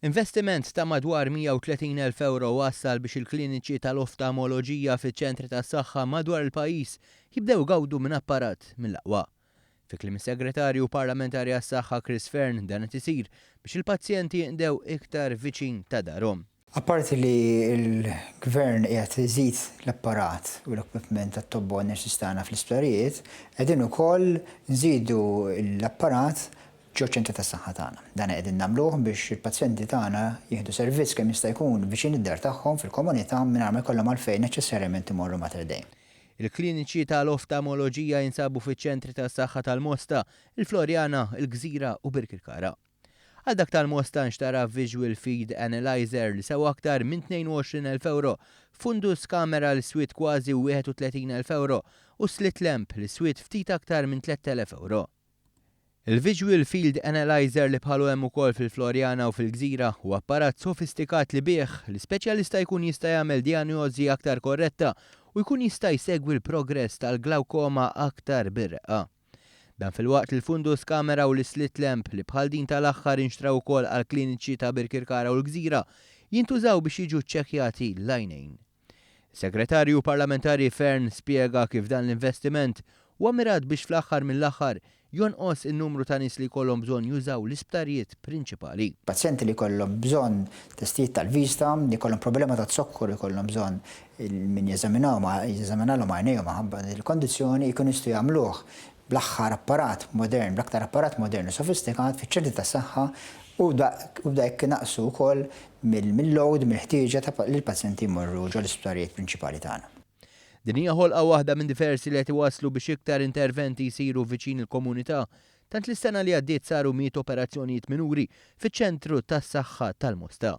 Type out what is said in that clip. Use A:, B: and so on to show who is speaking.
A: Investiment ta' madwar 130,000 euro wassal biex il-kliniċi tal-oftalmoloġija fiċ-ċentri tas-saħħa madwar il-pajjiż jibdew gawdu minn apparat mill-aqwa. Fi kliem is-Segretarju Parlamentari għas-Saħħa Chris Fern dan qed isir biex il-pazjenti jinqdew iktar viċin ta' darhom.
B: Apparti li l-gvern qiegħed iżid l-apparat u l-equipment tat-tobba nurses tagħna fl-isptarijiet, qegħdin ukoll nżidu l-apparat ġew ċentri tas-saħħa tagħna. Dan qegħdin nagħmluh biex il-pazjenti tagħna jieħdu servizz kemm jista' jkun viċin id-dar tagħhom fil-komunità mingħajr ma jkollhom għalfejn neċessarjament imorru Mater Dei.
A: Il-kliniċi tal-oftalmoloġija jinsabu fiċ-ċentri tas-saħħa tal-Mosta, il-Florjana, il-Gżira u Birkirkara. Għal dak tal-Mosta nxtara Visual Field Analyzer li sewa aktar minn 22,000 euro, fundus kamera li swit kważi 31,000 euro u slit lamp li swit ftit aktar minn 3,000 euro. Il-Visual Field Analyzer li bħalu hemm ukoll fil-Florjana u fil-Gżira huwa apparat sofistikat li bih li speċjalista jkun jista' jagħmel dijanjosi aktar korretta u jkun jista' jsegwi l-progress tal-glawkoma aktar bir-reqqa. Dan fil-waqt il-fundus kamera u l-slit lamp li bħal din tal-aħħar inxtraw ukoll għal kliniċi ta' Birkirkara u l-Gżira jintużaw biex jiġu ċċekkjati l-għajnejn. Segretarju Parlamentari Fern spjega kif dan l-investiment huwa mirat biex fl-aħħar mill-aħħar jonqos in-numru ta' nies li jkollhom bżonn jużaw l-isptarijiet prinċipali.
B: Pazjenti li jkollhom bżonn testijiet tal-vista, li jkollhom problema ta' zokkor, jkollhom bżonn min jeżaminalhom għajnejhom minħabba il-kondizzjoni jkun jistgħu jagħmluh bl-aħħar apparat modern, bl-aktar apparat modern u sofistikat fiċ-ċentri tas-saħħa u bda jekk naqsu wkoll mill-load mill-ħtieġa li l-pazjenti jmorru ġol l-isptarijiet prinċipali tagħna.
A: Din hija ħolqa waħda minn diversi li qed iwasslu biex iktar interventi jsiru viċin il-komunità, tant l-istena li għaddiet saru 100 operazzjonijiet minuri fiċ-ċentru tas-saħħa tal-Mosta.